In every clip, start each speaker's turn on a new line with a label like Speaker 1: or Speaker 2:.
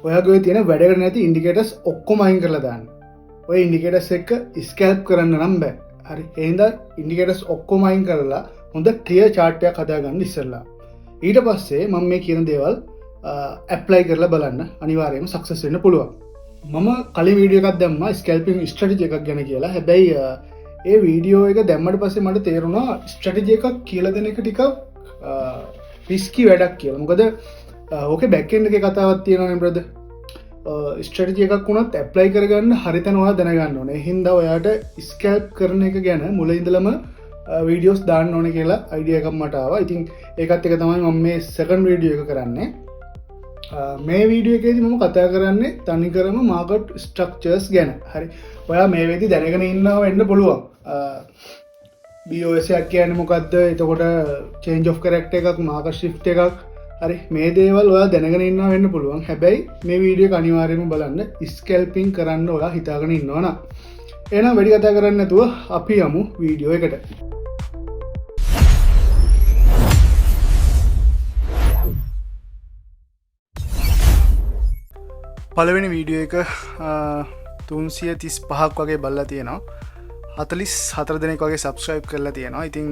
Speaker 1: ඔයාගේ තියෙන වැඩ කරන්නේ නැති ඉන්ඩිකේටර්ස් ඔක්කොම අයින් කරලා දාන්න. ඔය ඉන්ඩිකේටර්ස් එක්ක ස්කැල්ප් කරන්න නම් බෑ. හරි. ඒ හින්දා ඉන්ඩිකේටර්ස් ඔක්කොම අයින් කරලා හොඳ ක්ලියර් chart එකක් හදාගන්න ඉස්සෙල්ලා. ඊට පස්සේ මම මේ කියන දේවල් ඇප්ලයි කරලා බලන්න අනිවාර්යයෙන්ම සක්සස් වෙන්න පුළුවන්. මම කලින් වීඩියෝ එකක් දැම්මා ස්කැල්පින් ස්ට්‍රැටජි එකක් ගැන කියලා. හැබැයි ඒ වීඩියෝ එක දැම්මට පස්සේ මට තේරුණා ස්ට්‍රැටජි එකක් කියලා දෙන එක ටිකක් රිස්කි වැඩක් කියලා. මොකද ඕකේ බෑක් එන්ඩ් එකේ කතාවක් තියෙනවානේ බ්‍රදර්. ස්ට්‍රැටජි එකක් වුණත් ඇප්ලයි කරගන්න හරියටම ඔයා දැනගන්න ඕනේ. ඒ හින්දා ඔයාට ස්කැල්ප් කරන එක ගැන මුල ඉඳලම වීඩියෝස් දාන්න ඕනේ කියලා අයිඩියා එකක් මට ආවා. ඉතින් ඒකත් එක තමයි මම මේ සෙකන්ඩ් වීඩියෝ එක කරන්නේ. මේ වීඩියෝ එකේදී මම කතා කරන්නේ තනිකරම මාකට් ස්ට්‍රක්චර්ස් ගැන. හරි. ඔයා මේ වෙද්දි දැනගෙන ඉන්නවා වෙන්න පුළුවන්. BOS එක කියන්නේ මොකද්ද? එතකොට change of character එකක්, market shift එකක්. හරි. මේ දේවල් ඔයා දැනගෙන ඉන්නවා වෙන්න පුළුවන්. හැබැයි මේ වීඩියෝ එක අනිවාර්යයෙන්ම බලන්න. ස්කැල්පින් කරන්න ඔයා හිතාගෙන ඉන්නවා නම්. එහෙනම් වැඩි කතා කරන්නේ නැතුව අපි යමු වීඩියෝ එකට. පළවෙනි වීඩියෝ එක 335ක් වගේ බලලා තියෙනවා. 44 දෙනෙක් වගේ සබ්ස්ක්‍රයිබ් කරලා තියෙනවා. ඉතින්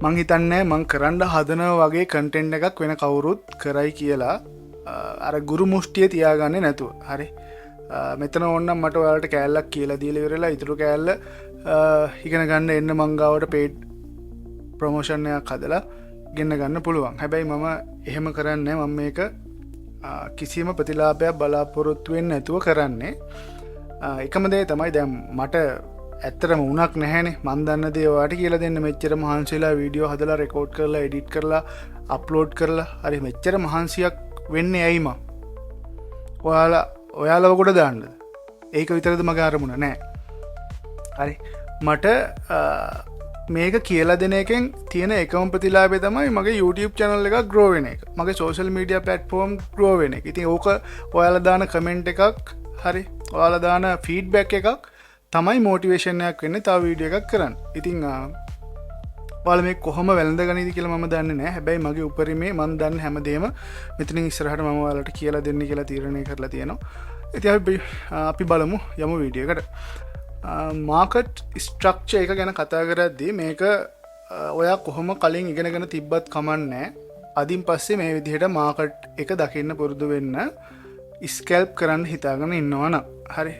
Speaker 1: මං හිතන්නේ මං කරන්න හදන වගේ කන්ටෙන්ට් එකක් වෙන කවුරුත් කරයි කියලා අර ගුරු මුෂ්ටිය තියාගන්නේ නැතුව. හරි. මෙතන ඕන්නම් මට ඔයාලට කෑල්ලක් කියලා දීලා ඉවරලා ඉතුරු කෑල්ල ඉගෙන ගන්න එන්න මං ගාවට පේඩ් ප්‍රොමෝෂන් එකක් හදලා ගෙන්න ගන්න පුළුවන්. හැබැයි මම එහෙම කරන්නේ මම මේක කිසිම ප්‍රතිලාභයක් බලාපොරොත්තු වෙන්නේ නැතුව කරන්නේ. එකම දේ තමයි දැන් මට ඇත්තටම උණක් නැහැනේ. මම දන්න දේ ඔයාලට කියලා දෙන්න. මෙච්චර මහන්සිලා වීඩියෝ හදලා රෙකෝඩ් කරලා එඩිට් කරලා අප්ලෝඩ් කරලා හරි මෙච්චර මහන්සියක් වෙන්නේ ඇයි මම? ඔයාලව කොට දාන්නද? ඒක විතරද මගේ අරමුණ නෑ. හරි. මට මේක කියලා දෙන එකෙන් තියෙන එකම ප්‍රතිලාභය තමයි මගේ YouTube channel එක grow වෙන එක. මගේ social media platform grow වෙන එක. ඉතින් ඕක ඔයාලා දාන comment එකක් හරි ඔයාලා දාන feedback එකක් තමයි motivation එකක් වෙන්නේ තව වීඩියෝ එකක් කරන්න. ඉතින් ඔයාලා මේ කොහොම වැළඳගනීද කියලා මම දන්නේ නැහැ. හැබැයි මගේ උපරිමේ මම දන්න හැමදේම මෙතනින් ඉස්සරහට මම ඔයාලට කියලා දෙන්න කියලා තීරණය කරලා තියෙනවා. ඉතින් අපි බලමු යමු වීඩියෝ එකට. මාකට් ස්ට්‍රක්චර් එක ගැන කතා කරද්දී මේක ඔයා කොහොම කලින් ඉගෙනගෙන තිබ්බත් කමන්නේ. අදින් පස්සේ මේ විදිහට මාකට් එක දකින්න පුරුදු වෙන්න ස්කැල්ප් කරන්න හිතාගෙන ඉන්නවනම් හරි.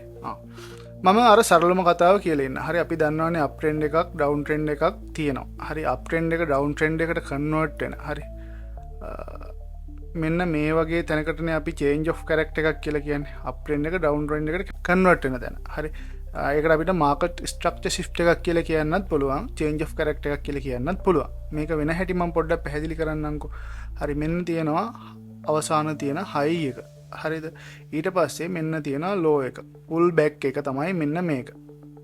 Speaker 1: මම අර සරලම කතාව කියලා ඉන්න. හරි අපි දන්නවනේ අප් ට්‍රෙන්ඩ් එකක් ඩවුන් ට්‍රෙන්ඩ් එකක් තියෙනවා. හරි අප් ට්‍රෙන්ඩ් එක ඩවුන් ට්‍රෙන්ඩ් එකට කන්වර්ට් වෙන. හරි. මෙන්න මේ වගේ තැනකටනේ අපි change of character එකක් කියලා කියන්නේ. අප් ට්‍රෙන්ඩ් එක ඩවුන් ට්‍රෙන්ඩ් එකට කන්වර්ට් වෙන තැන. හරි. ඒකට අපිට මාකට් ස්ට්‍රක්චර් shift එකක් කියලා කියන්නත් පුළුවන්. change of character එකක් කියලා කියන්නත් පුළුවන්. මේක වෙන හැටි මම පොඩ්ඩක් පැහැදිලි කරන්නම්කෝ. හරි මෙන්න තියෙනවා අවසාන තියෙන high එක. හරිද? ඊට පස්සේ මෙන්න තියෙනවා low එක. pull back එක තමයි මෙන්න මේක.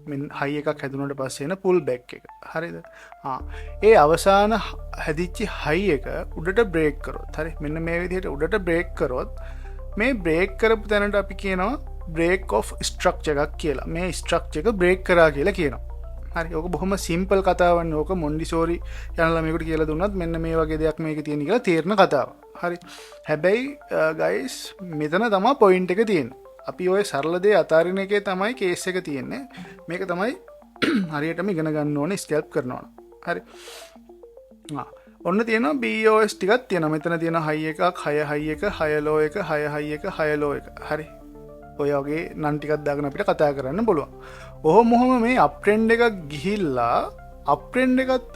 Speaker 1: මෙන්න high එකක් හැදුනට පස්සේ එන pull back එක. හරිද? ඒ අවසාන හැදිච්ච high එක උඩට break කරොත්. හරි මෙන්න මේ විදිහට උඩට break කරොත් මේ break කරපු තැනට අපි කියනවා break of structure එකක් කියලා. මේ structure එක break කරා කියලා කියනවා. හරි ඕක බොහොම සිම්පල් කතාවක් නේ. ඕක මොන්ඩිසෝරි යන ළමයෙකුට කියලා දුන්නත් මෙන්න මේ වගේ දෙයක් මේකේ තියෙන කියලා තේරෙන කතාවක්. හරි. හැබැයි guys මෙතන තමයි point එක තියෙන්නේ. අපි ඔය සරල දේ අතාරින එකේ තමයි කේස් එක තියෙන්නේ. මේක තමයි හරියටම ඉගෙන ගන්න ඕනේ ස්කැල්ප් කරනවා. හරි. ඔන්න තියෙනවා BOS ටිකක් තියෙනවා. මෙතන තියෙනවා high එකක්, high එක, high low එක, high එක, high low එක. හරි. ඔය වගේ නම් ටිකක් දාගෙන අපිට කතා කරන්න පුළුවන්. ඔහොම මේ අප් ට්‍රෙන්ඩ් එකක් ගිහිල්ලා අප් ට්‍රෙන්ඩ් එකත්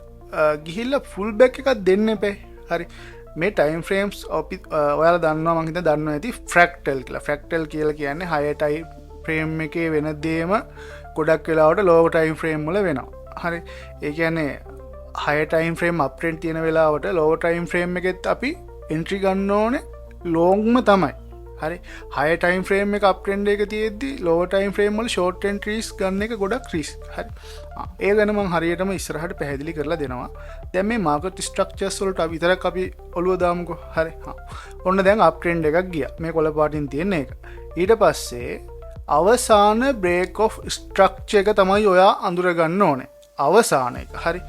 Speaker 1: ගිහිල්ලා ෆුල් බෑක් එකක් දෙන්න එපේ. හරි. මේ ටයිම් ෆ්‍රේම්ස් ඔයාලා දන්නවා මං හිතන්නේ දන්නවා ඇති ෆ්‍රැක්ටල් කියලා. ෆ්‍රැක්ටල් කියලා කියන්නේ හය ටයිම් ෆ්‍රේම් එකේ වෙන දේම ගොඩක් වෙලාවට ලෝවර් ටයිම් ෆ්‍රේම් වල වෙනවා. හරි. ඒ කියන්නේ හය ටයිම් ෆ්‍රේම් අප් ට්‍රෙන්ඩ් තියෙන වෙලාවට ලෝවර් ටයිම් ෆ්‍රේම් එකෙත් අපි එන්ට්‍රි ගන්න ඕනේ ලොන්ග්ම තමයි. හරි හය ටයිම් ෆ්‍රේම් එක අප් ට්‍රෙන්ඩ් එක තියෙද්දි ලෝවර් ටයිම් ෆ්‍රේම් වල ෂෝට් එන්ට්‍රීස් ගන්න එක ගොඩක් රිස්ක්. හරි. ඒ ගැන මම හරියටම ඉස්සරහට පැහැදිලි කරලා දෙනවා. දැන් මේ මාකට් ස්ට්‍රක්චර්ස් වලට විතරක් අපි ඔළුව දාමුකෝ. හරි. ඔන්න දැන් අප් ට්‍රෙන්ඩ් එකක් ගියා. මේ කොළ පාටින් තියෙන එක. ඊට පස්සේ අවසාන බ්‍රේක් ඔෆ් ස්ට්‍රක්චර් එක තමයි ඔයා අඳුර ගන්න ඕනේ. අවසාන එක. හරි.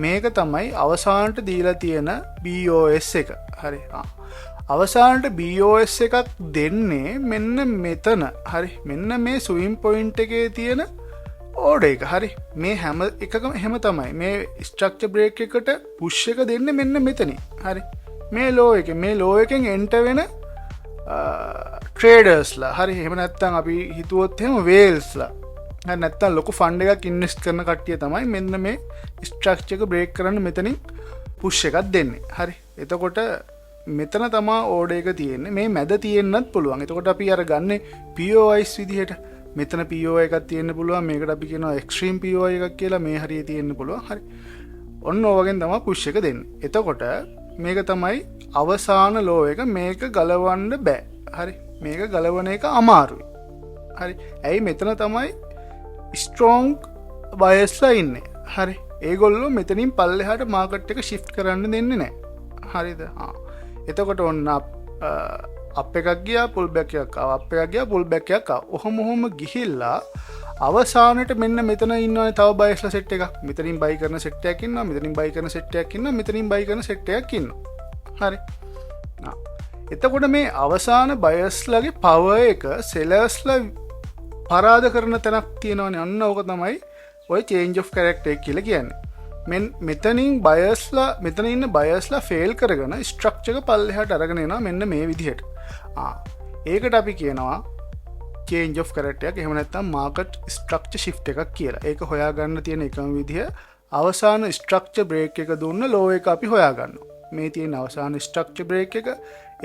Speaker 1: මේක තමයි අවසානට දීලා තියෙන BOS එක. හරි. අවසානට BOS එකක් දෙන්නේ මෙන්න මෙතන. හරි. මෙන්න මේ ස්විම් පොයින්ට් එකේ තියෙන ඕඩර් එක. හරි. මේ හැම එකකම එහෙම තමයි. මේ ස්ට්‍රක්චර් බ්‍රේක් එකට පුෂ් එක දෙන්නේ මෙන්න මෙතනින්. හරි. මේ ලෝ එකෙන් එකෙන් එන්ටර් වෙන ට්‍රේඩර්ස්ලා. හරි. එහෙම නැත්නම් අපි හිතුවොත් එහෙම වේල්ස්ලා. හරි. නැත්නම් ලොකු ෆන්ඩ් එකක් ඉන්වෙස්ට් කරන කට්ටිය තමයි මෙන්න මේ ස්ට්‍රක්චර් එක බ්‍රේක් කරන්න මෙතනින් පුෂ් එකක් දෙන්නේ. හරි. එතකොට මෙතන තමා ඕඩර් එක තියෙන්නේ. මේ මැද තියෙන්නත් පුළුවන්. එතකොට අපි අර ගන්නේ POIs විදිහට. මෙතන POI එකක් තියෙන්න පුළුවන්. මේකට අපි කියනවා එක්ස්ට්‍රීම් POI එකක් කියලා. මේ හරිය තියෙන්න පුළුවන්. හරි. ඔන්න ඕවගෙන් තමයි පුෂ් එක දෙන්නේ. එතකොට මේක තමයි අවසාන ලෝ එක. මේක ගලවන්න බෑ. හරි. මේක ගලවන එක අමාරුයි. හරි. ඇයි මෙතන තමයි ස්ට්‍රෝං බයස්ලා ඉන්නේ. හරි. ඒගොල්ලෝ මෙතනින් පල්ලෙහාට මාකට් එක ෂිෆ්ට් කරන්න දෙන්නේ නැහැ. හරිද? එතකොට ඔන්න අප් එකක් ගියා පුල් බැක් එකක් ආවා. අප් එකක් ගියා පුල් බැක් එකක් ආවා. ඔහොම ගිහිල්ලා අවසානට මෙන්න මෙතන ඉන්නවනේ තව බයස්ලා සෙට් එකක්. මෙතනින් බයි කරන සෙට් එකක් ඉන්නවා. මෙතනින් බයි කරන සෙට් එකක් ඉන්නවා. මෙතනින් බයි කරන සෙට් එකක් ඉන්නවා. හරි. එතකොට මේ අවසාන බයස්ලාගේ පවර් එක සෙලර්ස්ලා පරාද කරන තැනක් තියෙනවනේ. අන්න ඕක තමයි ඔය චේන්ජ් ඔෆ් කැරක්ටර් එක කියලා කියන්නේ. මෙතනින් බයස්ලා මෙතන ඉන්න බයස්ලා ෆේල් කරගෙන ස්ට්‍රක්චර් එක පල්ලෙහාට අරගෙන එනවා මෙන්න මේ විදිහට. ඒකට අපි කියනවා චේන්ජ් ඔෆ් කැරක්ටර් එකක්. එහෙම නැත්නම් මාකට් ස්ට්‍රක්චර් ෂිෆ්ට් එකක් කියලා. ඒක හොයාගන්න තියෙන එකම විදිහ අවසාන ස්ට්‍රක්චර් බ්‍රේක් එක දුන්න ලෝ එක අපි හොයාගන්නවා. මේ තියෙන අවසාන ස්ට්‍රක්චර් බ්‍රේක් එක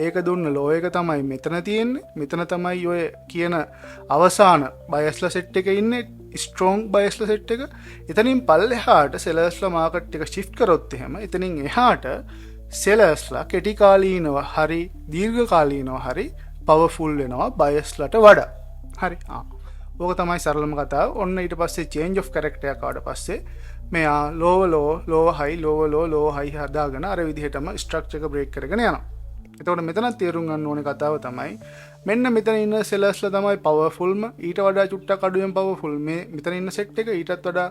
Speaker 1: ඒක දුන්න ලෝ එක තමයි මෙතන තියෙන්නේ. මෙතන තමයි ඔය කියන අවසාන බයස්ලා සෙට් එකේ ඉන්නේ ස්ට්‍රෝං බයස්ලා සෙට් එක. එතනින් පල්ලෙහාට සෙලර්ස්ලා මාකට් එක ෂිෆ්ට් කරොත් එහෙම එතනින් එහාට සෙලර්ස්ලා කෙටි කාලීනව හරි දීර්ඝ කාලීනව හරි පවර්ෆුල් වෙනවා බයස්ලාට වඩා. හරි. ඕක තමයි සරලම කතාව. ඔන්න ඊට පස්සේ චේන්ජ් ඔෆ් කැරක්ටර් එක ආවට පස්සේ මෙයා ලෝව හයි ලෝව හයි හදාගෙන අර විදිහටම ස්ට්‍රක්චර් එක බ්‍රේක් කරගෙන යනවා. එතකොට මෙතනත් තේරුම් ගන්න ඕනේ කතාව තමයි මෙන්න මෙතන ඉන්න සෙලර්ස්ලා තමයි පවර්ෆුල්ම. ඊට වඩා චුට්ටක් අඩුවෙන් පවර්ෆුල් මේ මෙතන ඉන්න සෙට් එක. ඊටත් වඩා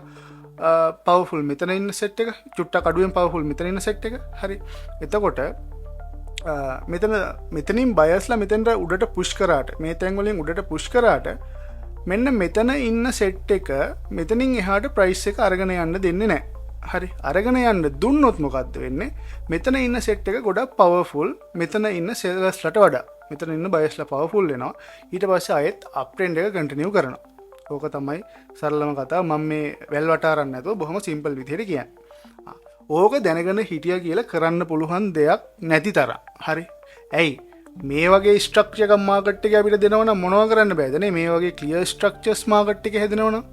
Speaker 1: පවර්ෆුල් මෙතන ඉන්න සෙට් එක. චුට්ටක් අඩුවෙන් පවර්ෆුල් මෙතන ඉන්න සෙට් එක. හරි. එතකොට මෙතනින් බයස්ලා මෙතෙන්ට උඩට පුෂ් කරාට මේ තැන් වලින් උඩට පුෂ් කරාට මෙන්න මෙතන ඉන්න සෙට් එක මෙතනින් එහාට ප්‍රයිස් එක අරගෙන යන්න දෙන්නේ නැහැ. හරි. අරගෙන යන්න දුන්නොත් මොකද්ද වෙන්නේ? මෙතන ඉන්න සෙට් එක ගොඩක් පවර්ෆුල් මෙතන ඉන්න සෙලර්ස්ලට වඩා. මෙතන ඉන්න බයස්ලා පවර්ෆුල් වෙනවා. ඊට පස්සේ ආයෙත් අප් ට්‍රෙන්ඩ් එක කන්ටිනියු කරනවා. ඕක තමයි සරලම කතාව. මම මේ වැල් වටාරන්න නැතුව බොහොම සිම්පල් විදිහට කියන්නේ. ඕක දැනගෙන හිටියා කියලා කරන්න පුළුවන් දෙයක් නැති තරම්. හරි. ඇයි? මේ වගේ ස්ට්‍රක්චර් එකක් මාකට් එකේ අපිට දෙනවනම් මොනව කරන්න බෑද නේ? මේ වගේ ක්ලියර් ස්ට්‍රක්චර්ස් මාකට් එකේ හැදෙනවනම්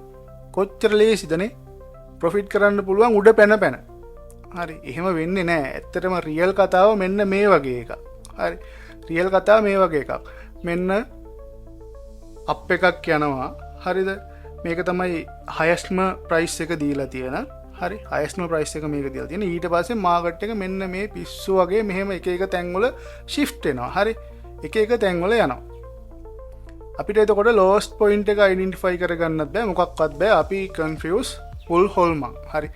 Speaker 1: කොච්චර ලේසිද නේ? ප්‍රොෆිට් කරන්න පුළුවන් උඩ පැන. හරි. එහෙම වෙන්නේ නැහැ. ඇත්තටම රියල් කතාව මෙන්න මේ වගේ එකක්. හරි. රියල් කතාව මේ වගේ එකක්. මෙන්න අප් එකක් යනවා. හරිද? මේක තමයි හයස්ට්ම ප්‍රයිස් එක දීලා තියෙන. හරි. හයස්ට්ම ප්‍රයිස් එක මේක දීලා තියෙන. ඊට පස්සේ මාකට් එක මෙන්න මේ පිස්සු වගේ මෙහෙම එක තැන්වල ෂිෆ්ට් වෙනවා. හරි. එක තැන්වල යනවා. අපිට එතකොට ලෝස්ට් පොයින්ට් එක අයිඩෙන්ටිෆයි කරගන්නත් බෑ. මොකක්වත් බෑ. අපි කන්ෆියුස් පුල් හොල්මන්. හරි.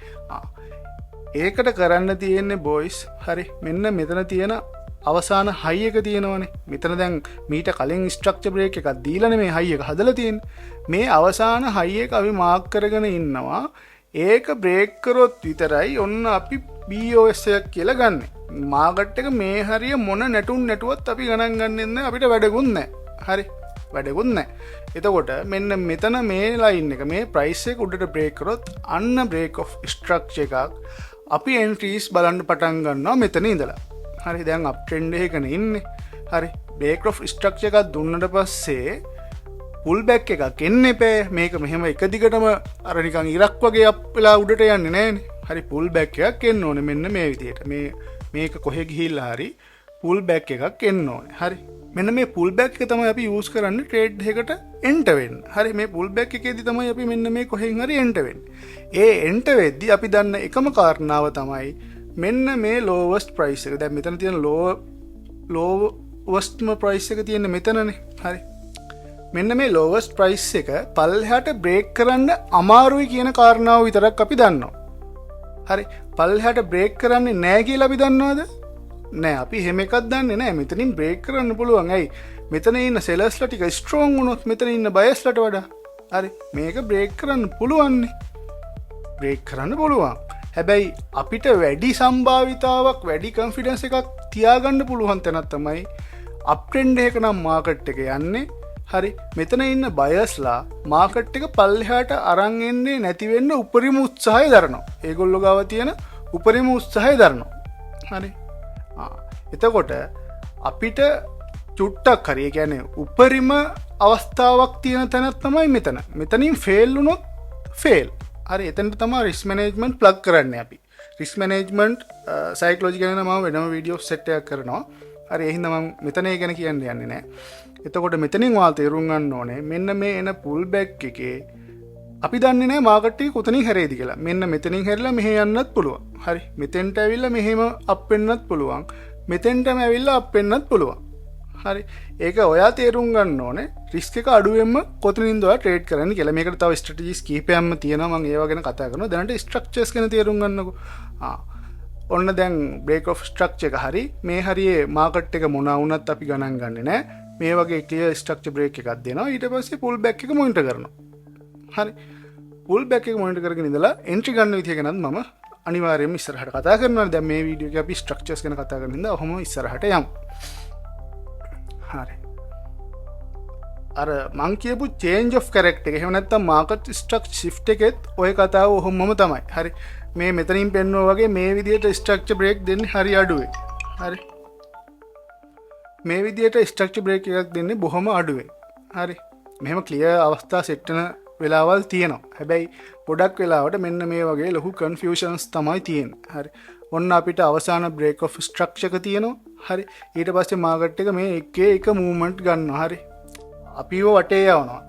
Speaker 1: ඒකට කරන්න තියෙන්නේ බොයිස්. හරි. මෙන්න මෙතන තියෙන අවසාන හයි එක තියෙනවනේ. මෙතන දැන් මීට කලින් ස්ට්‍රක්චර් බ්‍රේක් එකක් දීලානේ මේ හයි එක හදලා තියෙන්නේ. මේ අවසාන හයි එක අපි මාක් කරගෙන ඉන්නවා. ඒක බ්‍රේක් කරොත් විතරයි ඔන්න අපි BOS එකක් කියලා ගන්නෙ. මාකට් එක මේ හරිය මොන නැටුවත් අපි ගණන් ගන්නෙ නැහැ. අපිට වැඩකුත් නැහැ. හරි. වැඩකුත් නැහැ. එතකොට මෙන්න මෙතන මේ ලයින් එක මේ ප්‍රයිස් එක උඩට බ්‍රේක් කරොත් අන්න බ්‍රේක් ඔෆ් ස්ට්‍රක්චර් එකක් අපි එන්ට්‍රීස් බලන්න පටන් ගන්නවා මෙතන ඉඳලා. හරි. දැන් අප් ට්‍රෙන්ඩ් එකකනේ ඉන්නේ. හරි. බ්‍රේක් ඔෆ් ස්ට්‍රක්චර් එකක් දුන්නට පස්සේ පුල් බැක් එකක් එන්න එපා. මේක මෙහෙම එක දිගටම අර නිකන් ඉරක් වගේ අප් වෙලා උඩට යන්නේ නැහනේ. හරි. පුල් බැක් එකක් එන්න ඕනේ මෙන්න මේ විදිහට. මේක කොහෙ ගිහිල්ලා හරි පුල් බැක් එකක් එන්න ඕනේ. හරි. මෙන්න මේ පුල් බැක් එක තමයි අපි යූස් කරන්නේ ට්‍රේඩ් එකකට එන්ටර් වෙන්න. හරි. මේ පුල් බැක් එකේදී තමයි අපි මෙන්න මේ කොහෙන් හරි එන්ටර් වෙන්නේ. ඒ එන්ටර් වෙද්දී අපි දන්න එකම කාරණාව තමයි මෙන්න මේ ලෝවස්ට් ප්‍රයිස් එක. දැන් මෙතන තියෙන ලෝවස්ට්ම ප්‍රයිස් එක තියෙන්නේ මෙතනනේ. හරි. මෙන්න මේ ලෝවස්ට් ප්‍රයිස් එක පල්ලෙහාට බ්‍රේක් කරන්න අමාරුයි කියන කාරණාව විතරක් අපි දන්නවා. හරි. පල්ලෙහාට බ්‍රේක් කරන්නේ නැහැ කියලා අපි දන්නවද? නෑ අපි එහෙම එකක් දන්නේ නෑ මෙතනින් බ්‍රේක් කරන්න පුළුවන් ඇයි මෙතන ඉන්න සෙලර්ස්ලා ටික ස්ට්‍රෝං වුණොත් මෙතන ඉන්න බයස්ලට වඩා හරි මේක බ්‍රේක් කරන්න පුළුවන්නේ බ්‍රේක් කරන්න පුළුවන් හැබැයි අපිට වැඩි සම්භාවිතාවක් වැඩි කන්ෆිඩන්ස් එකක් තියාගන්න පුළුවන් තැනක් තමයි අප්ට්‍රෙන්ඩ් එක නම් මාකට් එක යන්නේ හරි මෙතන ඉන්න බයස්ලා මාකට් එක පල්ලෙහාට අරන් එන්නේ නැති වෙන්න උපරිම උත්සාහය දරනවා. ඒගොල්ලෝ ගාව තියෙන උපරිම උත්සාහය දරනවා. හරි. එතකොට අපිට චුට්ටක් හරි ඒ කියන්නේ උපරිම අවස්ථාවක් තියෙන තැනක් තමයි මෙතන. මෙතනින් ෆේල් වුණොත් ෆේල්. හරි එතනට තමයි රිස්ක් මැනේජ්මන්ට් ප්ලග් කරන්නේ අපි. රිස්ක් මැනේජ්මන්ට් සයිකොලොජි ගැන මම වෙනම වීඩියෝ සෙට් එකක් කරනවා. හරි ඒ හින්දා මම මෙතන ඒ ගැන කියන්න යන්නේ නැහැ. එතකොට මෙතනින් වා තේරුම් ගන්න ඕනේ මෙන්න මේ එන පුල් බැක් එකේ අපි දන්නේ නැහැ මාකට් එක කොතනින් හැරෙයිද කියලා. මෙන්න මෙතනින් හැරිලා මෙහෙ යන්නත් පුළුවන්. හරි. මෙතෙන්ට ඇවිල්ලා මෙහෙම අප් වෙන්නත් පුළුවන්. මෙතෙන්ටම ඇවිල්ලා අප් වෙන්නත් පුළුවන්. හරි. ඒක ඔයා තේරුම් ගන්න ඕනේ රිස්ක් එක අඩුවෙන්ම කොතනින්ද ඔයා ට්‍රේඩ් කරන්න කියලා. මේකට තව ස්ට්‍රැටජිස් කීපයක්ම තියෙනවා. මම ඒවා ගැන කතා කරනවා. දැනට ස්ට්‍රක්චර්ස් ගැන තේරුම් ගන්නකො. ඔන්න දැන් බ්‍රේක් ඔෆ් ස්ට්‍රක්චර් එක හරි මේ හරියේ මාකට් එක මොනවා වුණත් අපි ගණන් ගන්නේ නැහැ. මේ වගේ ක්ලියර් ස්ට්‍රක්චර් බ්‍රේක් එකක් දෙනවා. ඊට පස්සේ පුල් බැක් එක මොනිටර් කරනවා. හරි. පුල් බැක් එක මොනිටර් කරගෙන ඉඳලා එන්ට්‍රි ගන්න විදිය ගැනත් මම අනිවාර්යයෙන්ම ඉස්සරහට කතා කරනවා. දැන් මේ වීඩියෝ එකේ අපි ස්ට්‍රක්චර්ස් ගැන කතා කරන හින්දා ඔහොම ඉස්සරහට යමු. හරි. අර මං කියපු change of character එක එහෙම නැත්නම් market structure shift එකෙත් ඔය කතාව ඔහොමම තමයි. හරි. මේ මෙතනින් පෙන්වුවා වගේ මේ විදිහට ස්ට්‍රක්චර් බ්‍රේක් දෙන්නේ හරි අඩුවේ. හරි. මේ විදිහට ස්ට්‍රක්චර් බ්‍රේක් එකක් දෙන්නේ බොහොම අඩුවේ. හරි. මෙහෙම ක්ලියර් අවස්ථා සෙට් වෙන වෙලාවල් තියෙනවා. හැබැයි ගොඩක් වෙලාවට මෙන්න මේ වගේ ලොකු කන්ෆියුෂන්ස් තමයි තියෙන්නේ. හරි. ඔන්න අපිට අවසාන බ්‍රේක් ඔෆ් ස්ට්‍රක්චර් එක තියෙනවා. හරි. ඊට පස්සේ මාකට් එක මේ එක මූව්මන්ට් ගන්නවා. හරි. අපිව වටේ යවනවා.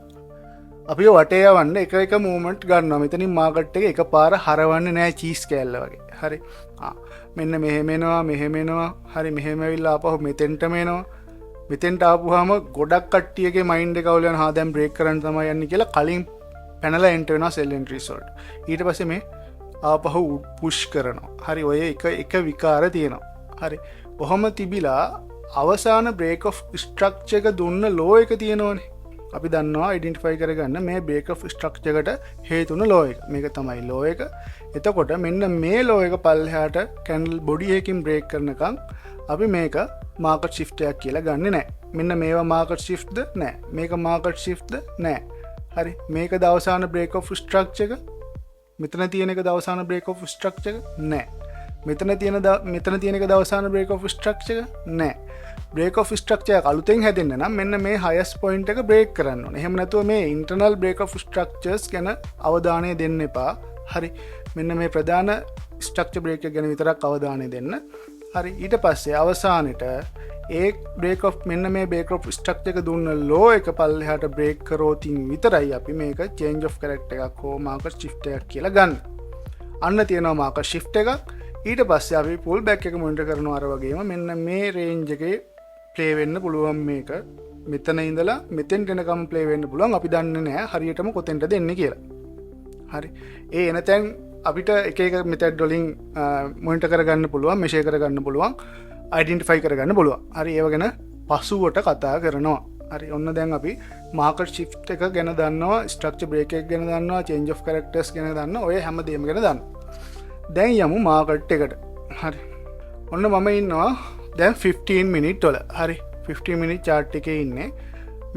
Speaker 1: අපි වටේ යවන්න එක මූවමන්ට් ගන්නවා. මෙතනින් මාකට් එක එකපාර හරවන්නේ නැහැ චීස් කෑල්ල වගේ. හරි. මෙන්න මෙහෙම එනවා මෙහෙම එනවා. හරි මෙහෙම ඇවිල්ලා ආපහු මෙතෙන්ටම එනවා. මෙතෙන්ට ආපුවාම ගොඩක් කට්ටියගේ මයින්ඩ් එක අවුල් වෙනවා. දැන් බ්‍රේක් කරන්න තමයි යන්නේ කියලා කලින් පැනලා එන්ටර් වෙනවා සෙල් එන්ට්‍රීස් වලට. ඊට පස්සේ මේ ආපහු පුෂ් කරනවා. හරි ඔය එක විකාර තියෙනවා. හරි. කොහොම තිබිලා අවසාන බ්‍රේක් ඔෆ් ස්ට්‍රක්චර් එක දුන්න ලෝ එක තියෙනවනේ. අපි දන්නවා ඩෙන්ටිෆයි කරගන්න මේ බ්‍රේක් ඔෆ් ස්ට්‍රක්චර් එකට හේතුන ලෝ එක. මේක තමයි ලෝ එක. එතකොට මෙන්න මේ ලෝ එක පල්ලෙහාට කැන්ඩල් බොඩි එකකින් බ්‍රේක් කරනකම් අපි මේක මාකට් ෂිෆ්ට් එකක් කියලා ගන්නෙ නැහැ. මෙන්න මේවා මාකට් ෂිෆ්ට්ද නැහැ. මේක මාකට් ෂිෆ්ට්ද නැහැ. හරි. මේකද අවසාන බ්‍රේක් ඔෆ් ස්ට්‍රක්චර් එක. මෙතන තියෙන එකද අවසාන බ්‍රේක් ඔෆ් ස්ට්‍රක්චර් එක නැහැ. මෙතන තියෙන එකද අවසාන බ්‍රේක් ඔෆ් ස්ට්‍රක්චර් එක නැහැ. බ්‍රේක් ඔෆ් ස්ට්‍රක්චර් එක අලුතෙන් හැදෙන්න නම් මෙන්න මේ highest point එක බ්‍රේක් කරන්න ඕනේ. එහෙම නැතුව මේ internal break of structures ගැන අවධානය දෙන්න එපා. හරි. මෙන්න මේ ප්‍රධාන ස්ට්‍රක්චර් බ්‍රේක් එක ගැන විතරක් අවධානය දෙන්න. හරි. ඊට පස්සේ අවසානෙට ඒ බ්‍රේක් ඔෆ් මෙන්න මේ බ්‍රේක් ඔෆ් ස්ට්‍රක්චර් එක දුන්න ලෝ එක පල්ලෙහාට බ්‍රේක් කරෝතින් විතරයි අපි මේක change of character එකක් හෝ market shift එකක් කියලා ගන්න. අන්න තියෙනවා market shift එකක්. ඊට පස්සේ අපි pull back එක මොනිටර් කරනවා අර වගේම මෙන්න මේ range එකේ ප්ලේ වෙන්න පුළුවන් මේක. මෙතන ඉඳලා මෙතෙන්ට එනකම් ප්ලේ වෙන්න පුළුවන්. අපි දන්නේ නැහැ හරියටම කොතෙන්ද දෙන්නේ කියලා. හරි. ඒ එන තැන් අපිට එක මෙතඩ් වලින් මොනිටර් කරගන්න පුළුවන්, මෙෂර් කරගන්න පුළුවන්, අයිඩෙන්ටිෆයි කරගන්න පුළුවන්. හරි. ඒව ගැන පසුවට කතා කරනවා. හරි. ඔන්න දැන් අපි මාකට් ෂිෆ්ට් එක ගැන දන්නවා, ස්ට්‍රක්චර් බ්‍රේක් එක ගැන දන්නවා, චේන්ජ් ඔෆ් කැරක්ටර්ස් ගැන දන්නවා. ඔය හැම දෙයක්ම ගැන දන්නවා. දැන් යමු මාකට් එකට. හරි. ඔන්න මම ඉන්නවා දැන් 15 මිනිට් වල. හරි. 15 මිනිට් chart එකේ ඉන්නේ.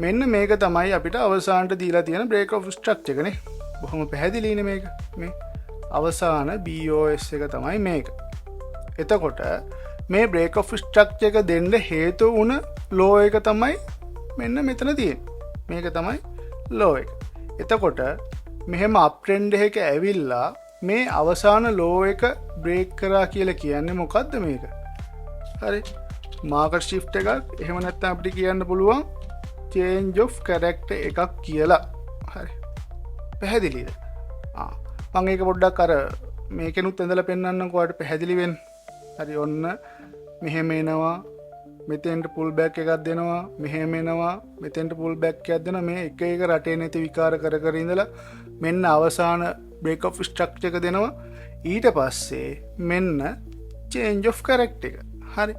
Speaker 1: මෙන්න මේක තමයි අපිට අවසානට දීලා තියෙන break of structure එක නේ. බොහොම පැහැදිලිනේ මේක. මේ අවසාන BOS එක තමයි මේක. එතකොට මේ break of structure එක දෙන්න හේතු වුණ low එක තමයි මෙන්න මෙතන තියෙන්නේ. මේක තමයි low එක. එතකොට මෙහෙම up trend එකක ඇවිල්ලා මේ අවසාන low එක break කරා කියලා කියන්නේ මොකද්ද මේක? හරි. මාකට් ෂිෆ්ට් එකක් එහෙම නැත්නම් අපිට කියන්න පුළුවන් change of character එකක් කියලා. හරි. පැහැදිලිද? මම ඒක පොඩ්ඩක් අර මේකෙනුත් ඇඳලා පෙන්නන්නම්කෝ ඔයාලට පැහැදිලි වෙන්න. හරි. ඔන්න මෙහෙම එනවා. මෙතෙන්ට pull back එකක් දෙනවා. මෙහෙම එනවා. මෙතෙන්ට pull back එකක් දෙනවා. මේ එක රටේ නැති විකාර කර ඉඳලා මෙන්න අවසාන break of structure එක දෙනවා. ඊට පස්සේ මෙන්න change of character එක. හරි.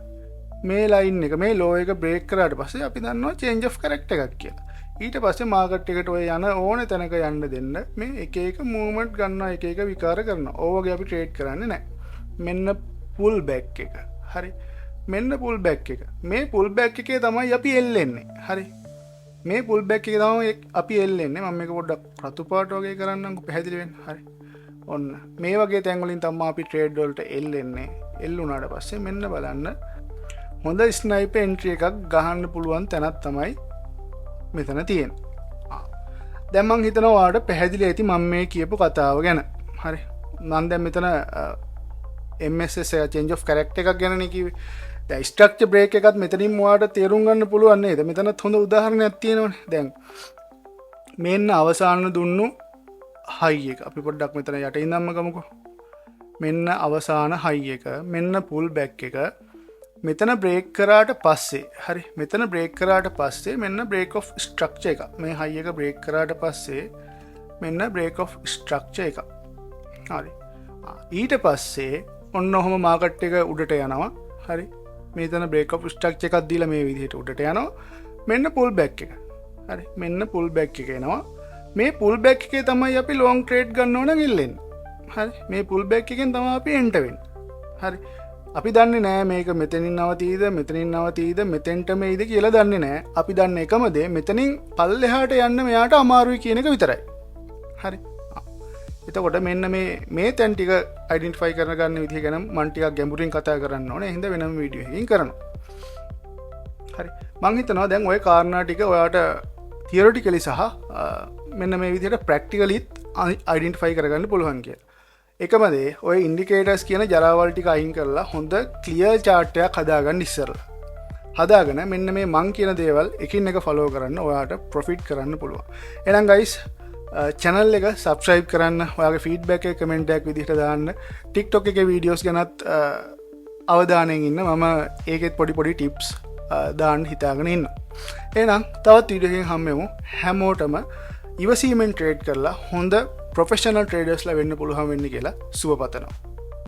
Speaker 1: මේ ලයින් එක මේ ලෝ එක බ්‍රේක් කරාට පස්සේ අපි දන්නවා change of character එකක් කියලා. ඊට පස්සේ මාකට් එකට ඔය යන ඕනේ තැනක යන්න දෙන්න මේ එක එක මූවමන්ට් ගන්නවා එක එක විකාර කරනවා. ඕවගේ අපි ට්‍රේඩ් කරන්නේ නැහැ. මෙන්න පුල් බෑක් එක. හරි. මෙන්න පුල් බෑක් එක. මේ පුල් බෑක් එකේ තමයි අපි එල්ලෙන්නේ. හරි. මේ පුල් බෑක් එකේ තමයි අපි එල්ලෙන්නේ. මම මේක පොඩ්ඩක් රතු පාට වගේ කරන්නම්කෝ පැහැදිලි වෙන්න. හරි. ඔන්න මේ වගේ තැන් වලින් තමයි අපි ට්‍රේඩ් වලට එල්ලෙන්නේ. එල්ලුණාට පස්සේ මෙන්න බලන්න හොඳ ස්නයිපර් එන්ට්‍රි එකක් ගහන්න පුළුවන් තැනක් තමයි මෙතන තියෙන්නේ. දැන් මං හිතනවා ඔයාලට පැහැදිලි ඇති මම මේ කියපු කතාව ගැන. හරි. මම දැන් මෙතන MSS change of character එකක් ගැනනේ කිව්වේ. දැන් structure break එකත් මෙතනින් ඔයාලට තේරුම් ගන්න පුළුවන් නේද? මෙතනත් හොඳ උදාහරණයක් තියෙනවනේ. දැන් මෙන්න අවසාන දුන්නු high එක. අපි පොඩ්ඩක් මෙතන යට ඉඳන්ම ගමුකෝ. මෙන්න අවසාන high එක. මෙන්න pull back එක. මෙතන බ්‍රේක් කරාට පස්සේ හරි මෙතන බ්‍රේක් කරාට පස්සේ මෙන්න බ්‍රේක් ඔෆ් ස්ට්‍රක්චර් එක මේ හයි එක බ්‍රේක් කරාට පස්සේ මෙන්න බ්‍රේක් ඔෆ් ස්ට්‍රක්චර් එක හරි ඊට පස්සේ ඔන්න ඔහම මාකට් එක උඩට යනවා හරි මෙතන බ්‍රේක් ඔෆ් ස්ට්‍රක්චර් එකක් දීලා මේ විදිහට උඩට යනවා මෙන්න පුල් බෑක් එක හරි මෙන්න පුල් බෑක් එක එනවා මේ පුල් බෑක් එකේ තමයි අපි ලොන්ග් ට්‍රේඩ් ගන්න ඕන ගෙල්ලෙන්නේ හරි මේ පුල් බෑක් එකෙන් තමයි අපි එන්ටර් වෙන්නේ හරි අපි දන්නේ නෑ මේක මෙතනින් නවතීද මෙතනින් නවතීද මෙතෙන්ට මේද කියලා දන්නේ නෑ අපි දන්න එකම දේ මෙතනින් පල්ලෙහාට යන්න මෙයාට අමාරුයි කියන එක විතරයි හරි එතකොට මෙන්න මේ තැන් ටික අයිඩෙන්ටිෆයි කරන ගන්න විදිහ ගැන මම ටිකක් ගැඹුරින් කතා කරන්න ඕනේ එහෙනම් වෙනම වීඩියෝ එකකින් කරනවා හරි මම හිතනවා දැන් ওই කාරණා ටික ඔයාලට තියරිටිකලි සහ මෙන්න මේ විදිහට ප්‍රැක්ටිකලිත් අයිඩෙන්ටිෆයි කරගන්න පුළුවන් කියලා එකම දේ ඔය ඉන්ඩිකේටර්ස් කියන ජරාවල් ටික අයින් කරලා හොඳ ක්ලියර් chart එකක් හදාගන්න ඉස්සරලා. හදාගෙන මෙන්න මේ මං කියන දේවල් එකින් එක follow කරන්න ඔයාට profit කරන්න පුළුවන්. එහෙනම් guys channel එක subscribe කරන්න ඔයාගේ feedback එක comment එකක් විදිහට දාන්න. TikTok එකේ videos ගැනත් අවධානයෙන් ඉන්න මම ඒකෙත් පොඩි tips දාන්න හිතාගෙන ඉන්නවා. එහෙනම් තවත් වීඩියෝ එකකින් හම්බෙමු. හැමෝටම ඉවසීමෙන් ට්‍රේඩ් කරලා හොඳ ප්‍රොෆෙෂනල් ට්‍රේඩර්ස්ලා වෙන්න පුළුවන් වෙන්න කියලා සුබ පතනවා